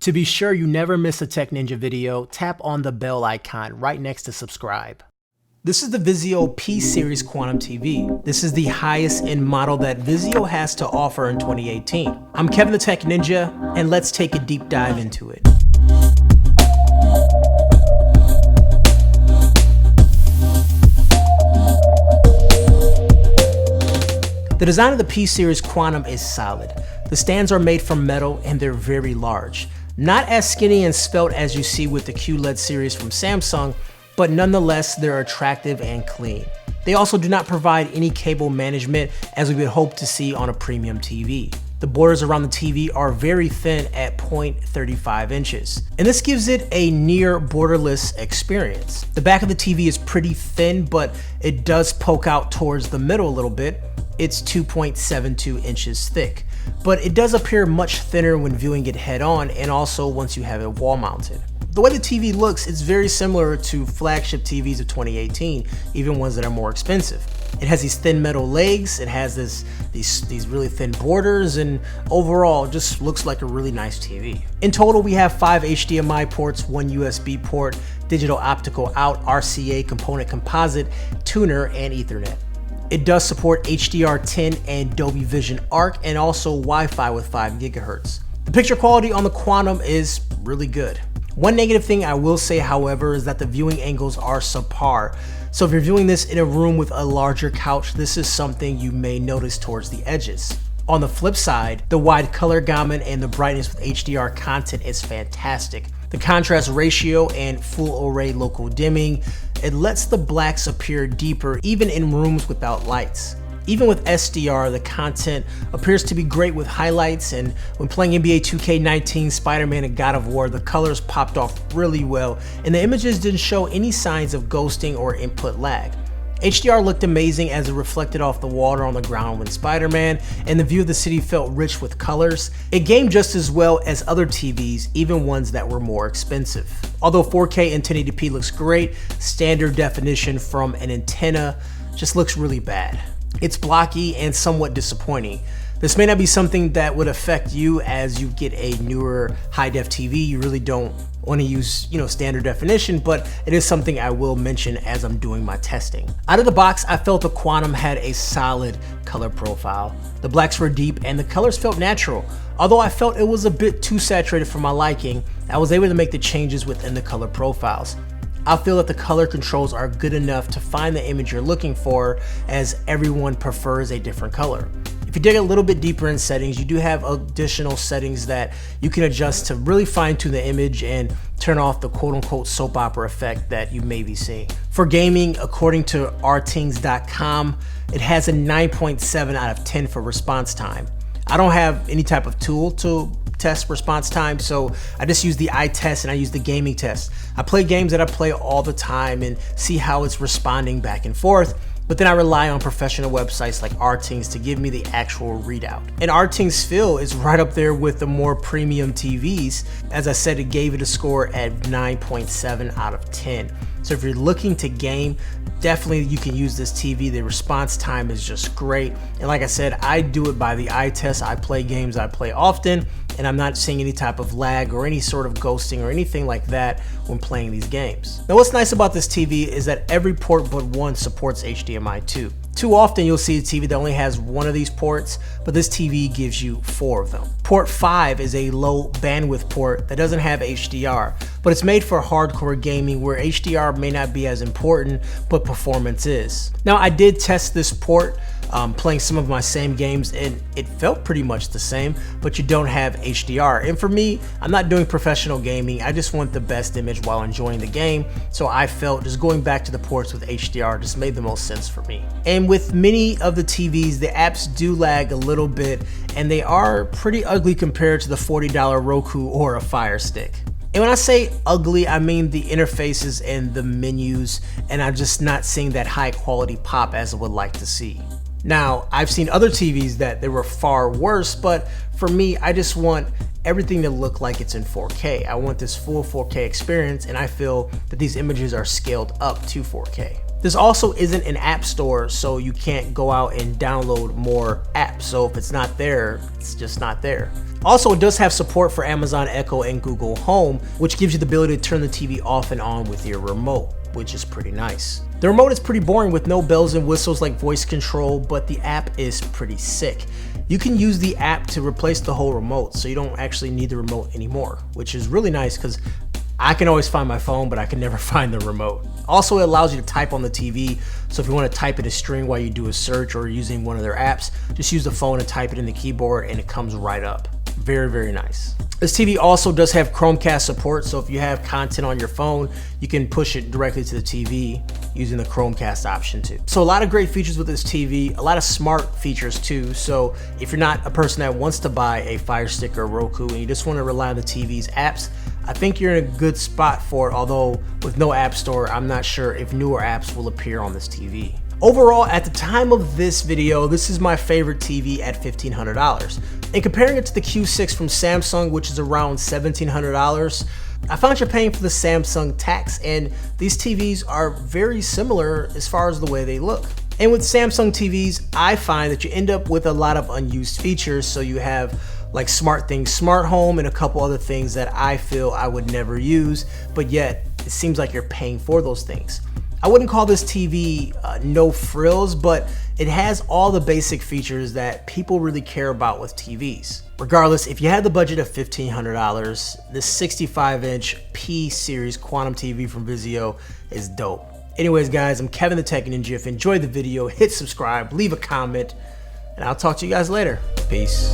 To be sure you never miss a Tech Ninja video, tap on the bell icon right next to subscribe. This is the Vizio P-Series Quantum TV. This is the highest end model that Vizio has to offer in 2018. I'm Kevin the Tech Ninja, and let's take a deep dive into it. The design of the P-Series Quantum is solid. The stands are made from metal and they're very large. Not as skinny and svelte as you see with the QLED series from Samsung, but nonetheless they're attractive and clean. They also do not provide any cable management as we would hope to see on a premium TV. The borders around the TV are very thin at 0.35 inches, and this gives it a near borderless experience. The back of the TV is pretty thin, but it does poke out towards the middle a little bit. It's 2.72 inches thick, but it does appear much thinner when viewing it head on and also once you have it wall mounted. The way the TV looks, it's very similar to flagship TVs of 2018, even ones that are more expensive. It has these thin metal legs, it has these really thin borders, and overall just looks like a really nice TV. In total, we have 5 HDMI ports, 1 USB port, digital optical out, RCA component composite, tuner, and Ethernet. It does support HDR10 and Dolby Vision Arc, and also Wi-Fi with 5 GHz. The picture quality on the Quantum is really good. One negative thing I will say, however, is that the viewing angles are subpar. So if you're viewing this in a room with a larger couch, this is something you may notice towards the edges. On the flip side, the wide color gamut and the brightness with HDR content is fantastic. The contrast ratio and full array local dimming, it lets the blacks appear deeper even in rooms without lights. Even with SDR, the content appears to be great with highlights, and when playing NBA 2K19, Spider-Man, and God of War, the colors popped off really well, and the images didn't show any signs of ghosting or input lag. HDR looked amazing as it reflected off the water on the ground when Spider-Man, and the view of the city felt rich with colors. It gamed just as well as other TVs, even ones that were more expensive. Although 4K and 1080p looks great, standard definition from an antenna just looks really bad. It's blocky and somewhat disappointing. This may not be something that would affect you as you get a newer high-def TV. You really don't want to use, standard definition, but it is something I will mention as I'm doing my testing. Out of the box, I felt the Quantum had a solid color profile. The blacks were deep and the colors felt natural. Although I felt it was a bit too saturated for my liking, I was able to make the changes within the color profiles. I feel that the color controls are good enough to find the image you're looking for, as everyone prefers a different color. If you dig a little bit deeper in settings, you do have additional settings that you can adjust to really fine tune the image and turn off the quote unquote soap opera effect that you may be seeing. For gaming, according to rtings.com, it has a 9.7 out of 10 for response time. I don't have any type of tool to test response time, so I just use the eye test and I use the gaming test. I play games that I play all the time and see how it's responding back and forth, but then I rely on professional websites like rtings to give me the actual readout. And rtings feel is right up there with the more premium TVs. As I said, it gave it a score at 9.7 out of 10. So if you're looking to game, definitely you can use this TV. The response time is just great. And like I said, I do it by the eye test. I play games I play often, and I'm not seeing any type of lag or any sort of ghosting or anything like that when playing these games. Now what's nice about this TV is that every port but one supports HDMI 2. Too often you'll see a TV that only has one of these ports, but this TV gives you 4 of them. Port 5 is a low bandwidth port that doesn't have HDR, but it's made for hardcore gaming where HDR may not be as important, but performance is. Now I did test this port playing some of my same games, and it felt pretty much the same, but you don't have HDR. And for me, I'm not doing professional gaming. I just want the best image while enjoying the game. So I felt just going back to the ports with HDR just made the most sense for me. And with many of the TVs, the apps do lag a little bit, and they are pretty ugly compared to the $40 Roku or a Fire Stick. And when I say ugly, I mean the interfaces and the menus, and I'm just not seeing that high quality pop as I would like to see. Now, I've seen other TVs that they were far worse, but for me, I just want everything to look like it's in 4K. I want this full 4K experience, and I feel that these images are scaled up to 4K. This also isn't an app store, so you can't go out and download more apps. So if it's not there, it's just not there. Also, it does have support for Amazon Echo and Google Home, which gives you the ability to turn the TV off and on with your remote, which is pretty nice. The remote is pretty boring with no bells and whistles like voice control, but the app is pretty sick. You can use the app to replace the whole remote, so you don't actually need the remote anymore, which is really nice because I can always find my phone, but I can never find the remote. Also, it allows you to type on the TV, so if you want to type in a string while you do a search or using one of their apps, just use the phone and type it in the keyboard and it comes right up. Very, very nice. This TV also does have Chromecast support, so if you have content on your phone, you can push it directly to the TV using the Chromecast option too. So a lot of great features with this TV, a lot of smart features too. So if you're not a person that wants to buy a Fire Stick or Roku and you just want to rely on the TV's apps, I think you're in a good spot for it, although with no app store, I'm not sure if newer apps will appear on this TV. Overall, at the time of this video, this is my favorite TV at $1,500. And comparing it to the Q6 from Samsung, which is around $1,700, I found you're paying for the Samsung tax, and these TVs are very similar as far as the way they look. And with Samsung TVs, I find that you end up with a lot of unused features, so you have like SmartThings, Smart Home, and a couple other things that I feel I would never use, but yet it seems like you're paying for those things. I wouldn't call this TV no frills, but it has all the basic features that people really care about with TVs. Regardless, if you had the budget of $1,500, this 65-inch P-Series Quantum TV from Vizio is dope. Anyways, guys, I'm Kevin the Tech Ninja. If you enjoyed the video, hit subscribe, leave a comment, and I'll talk to you guys later. Peace.